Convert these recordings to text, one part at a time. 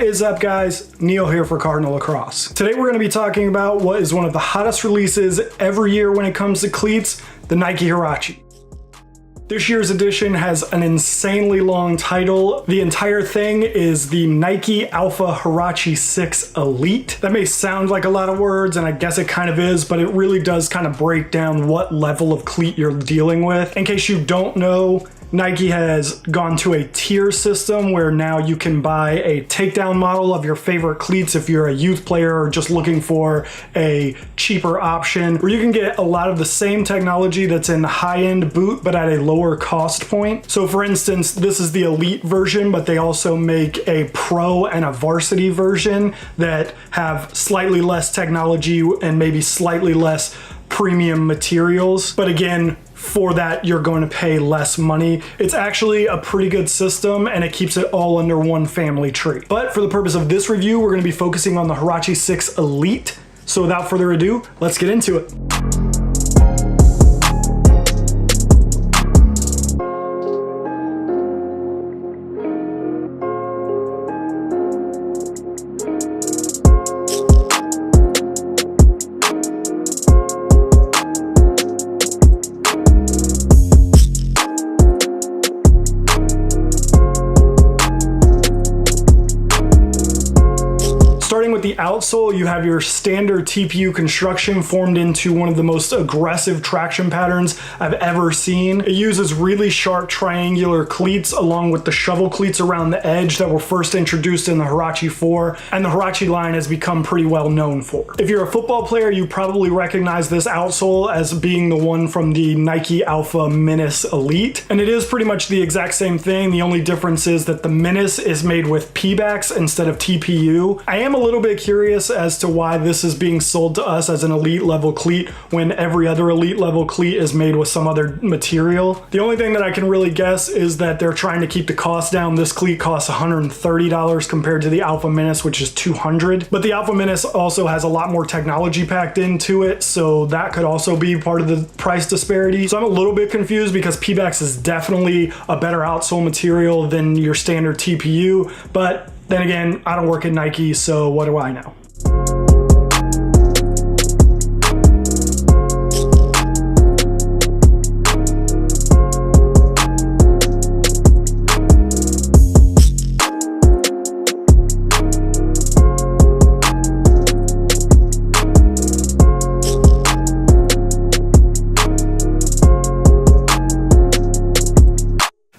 is up, guys? Neil here for Cardinal Lacrosse. Today we're going to be talking about what is one of the hottest releases every year when it comes to cleats, the Nike Huarache. This year's edition has an insanely long title. The entire thing is the Nike Alpha Huarache 6 Elite. That may sound like a lot of words, and I guess it kind of is, but it really does kind of break down what level of cleat you're dealing with. In case you don't know, Nike has gone to a tier system where now you can buy a takedown model of your favorite cleats if you're a youth player or just looking for a cheaper option, where you can get a lot of the same technology that's in the high-end boot but at a lower cost point. So for instance, this is the Elite version, but they also make a Pro and a Varsity version that have slightly less technology and maybe slightly less premium materials. But again, for that, you're going to pay less money. It's actually a pretty good system, and it keeps it all under one family tree. But for the purpose of this review, we're going to be focusing on the Huarache 6 Elite. So without further ado, let's get into it. Starting with the outsole, you have your standard TPU construction formed into one of the most aggressive traction patterns I've ever seen. It uses really sharp triangular cleats along with the shovel cleats around the edge that were first introduced in the Huarache 4, and the Huarache line has become pretty well known for. If you're a football player, you probably recognize this outsole as being the one from the Nike Alpha Menace Elite, and it is pretty much the exact same thing. The only difference is that the Menace is made with P-backs instead of TPU. I am a little bit curious as to why this is being sold to us as an elite level cleat when every other elite level cleat is made with some other material. The only thing that I can really guess is that they're trying to keep the cost down. This cleat costs $130 compared to the Alpha Menace, which is $200. But the Alpha Menace also has a lot more technology packed into it, so that could also be part of the price disparity. So I'm a little bit confused because P-backs is definitely a better outsole material than your standard TPU, but then again, I don't work at Nike, so what do I know?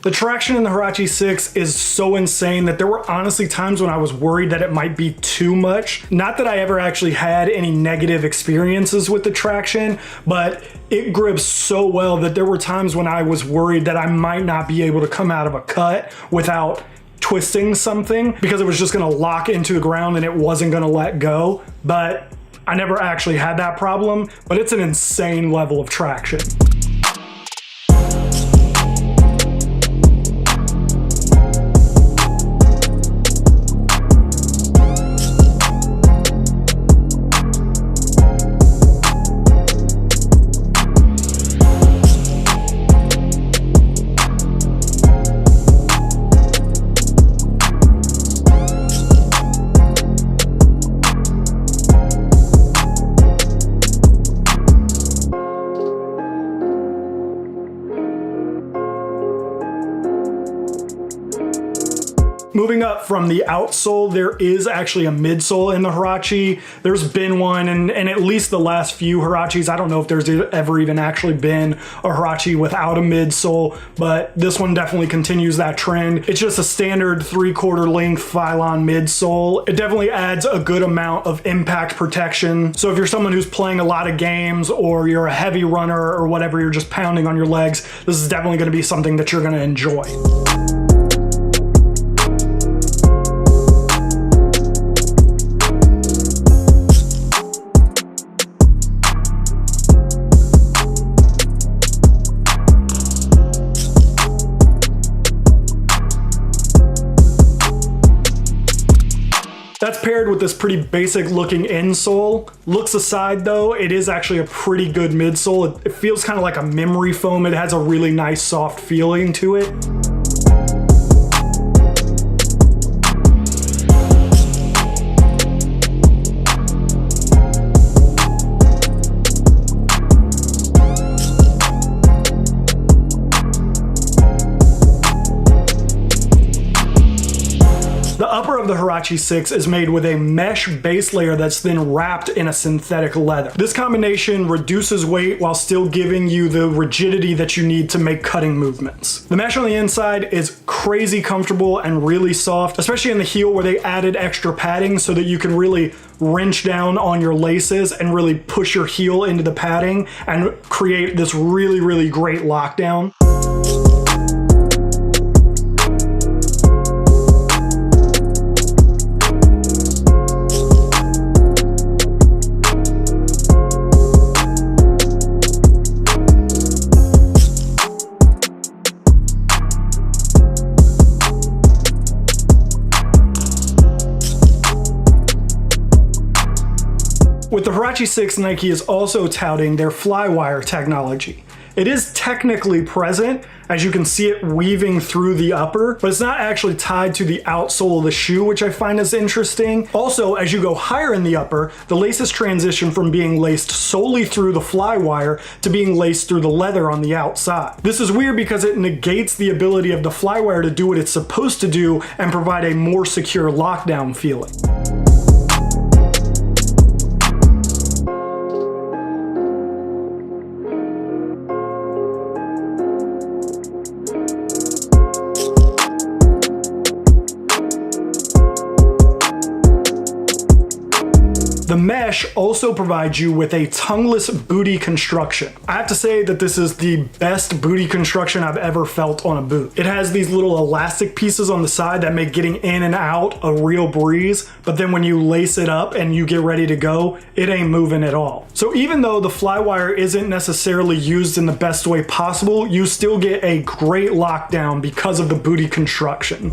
The traction in the Huarache 6 is so insane that there were honestly times when I was worried that it might be too much. Not that I ever actually had any negative experiences with the traction, but it grips so well that there were times when I was worried that I might not be able to come out of a cut without twisting something because it was just gonna lock into the ground and it wasn't gonna let go. But I never actually had that problem, but it's an insane level of traction. Moving up from the outsole, there is actually a midsole in the Huarache. There's been one, and at least the last few Huaraches, I don't know if there's ever even actually been a Huarache without a midsole, but this one definitely continues that trend. It's just a standard 3/4 length Phylon midsole. It definitely adds a good amount of impact protection. So if you're someone who's playing a lot of games or you're a heavy runner or whatever, you're just pounding on your legs, this is definitely going to be something that you're going to enjoy. That's paired with this pretty basic looking insole. Looks aside though, it is actually a pretty good midsole. It feels kind of like a memory foam. It has a really nice soft feeling to it. of the Huarache 6 is made with a mesh base layer that's then wrapped in a synthetic leather. This combination reduces weight while still giving you the rigidity that you need to make cutting movements. The mesh on the inside is crazy comfortable and really soft, especially in the heel where they added extra padding so that you can really wrench down on your laces and really push your heel into the padding and create this really, really great lockdown. With the Huarache 6, Nike is also touting their Flywire technology. It is technically present, as you can see it weaving through the upper, but it's not actually tied to the outsole of the shoe, which I find is interesting. Also, as you go higher in the upper, the laces transition from being laced solely through the Flywire to being laced through the leather on the outside. This is weird because it negates the ability of the Flywire to do what it's supposed to do and provide a more secure lockdown feeling. The mesh also provides you with a tongueless booty construction. I have to say that this is the best booty construction I've ever felt on a boot. It has these little elastic pieces on the side that make getting in and out a real breeze, but then when you lace it up and you get ready to go, it ain't moving at all. So even though the Flywire isn't necessarily used in the best way possible, you still get a great lockdown because of the booty construction.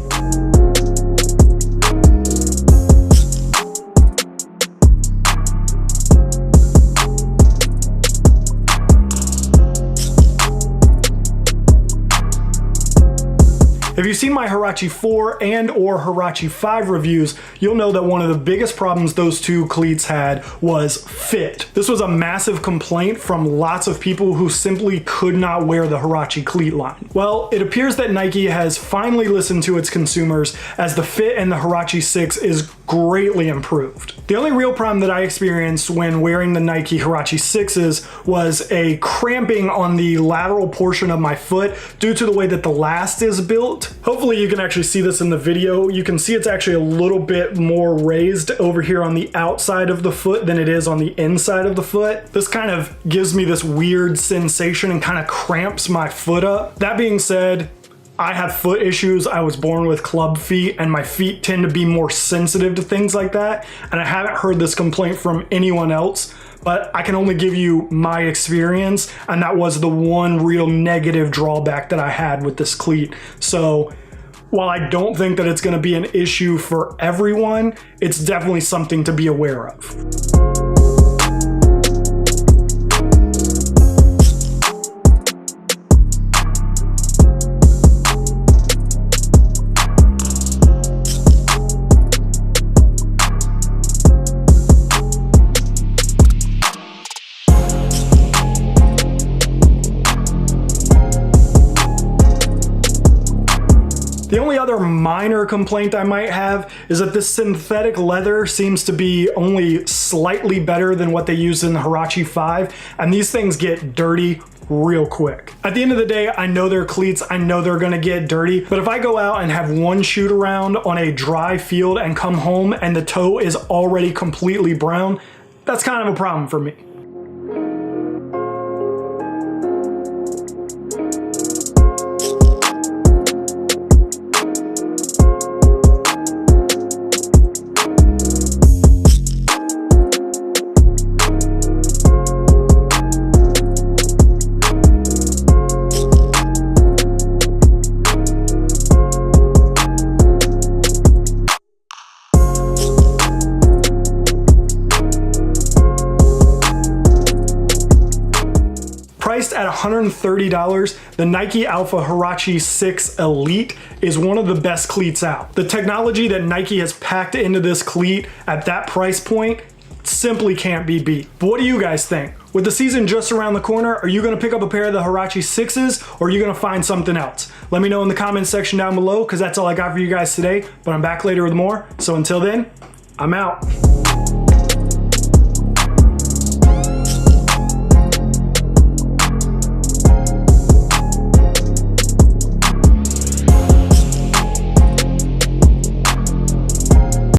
If you've seen my Huarache 4 and or Huarache 5 reviews, you'll know that one of the biggest problems those two cleats had was fit. This was a massive complaint from lots of people who simply could not wear the Huarache cleat line. Well, it appears that Nike has finally listened to its consumers, as the fit in the Huarache 6 is greatly improved. The only real problem that I experienced when wearing the Nike Huarache 6s was a cramping on the lateral portion of my foot due to the way that the last is built. Hopefully you can actually see this in the video. You can see it's actually a little bit more raised over here on the outside of the foot than it is on the inside of the foot. This kind of gives me this weird sensation and kind of cramps my foot up. That being said, I have foot issues. I was born with club feet and my feet tend to be more sensitive to things like that. And I haven't heard this complaint from anyone else, but I can only give you my experience. And that was the one real negative drawback that I had with this cleat. So while I don't think that it's going to be an issue for everyone, it's definitely something to be aware of. The only other minor complaint I might have is that this synthetic leather seems to be only slightly better than what they use in the Huarache 5, and these things get dirty real quick. At the end of the day, I know they're cleats, I know they're gonna get dirty, but if I go out and have one shoot around on a dry field and come home and the toe is already completely brown, that's kind of a problem for me. Priced at $130, the Nike Alpha Huarache 6 Elite is one of the best cleats out. The technology that Nike has packed into this cleat at that price point simply can't be beat. But what do you guys think? With the season just around the corner, are you gonna pick up a pair of the Huarache 6s or are you gonna find something else? Let me know in the comments section down below because that's all I got for you guys today, but I'm back later with more. So until then, I'm out.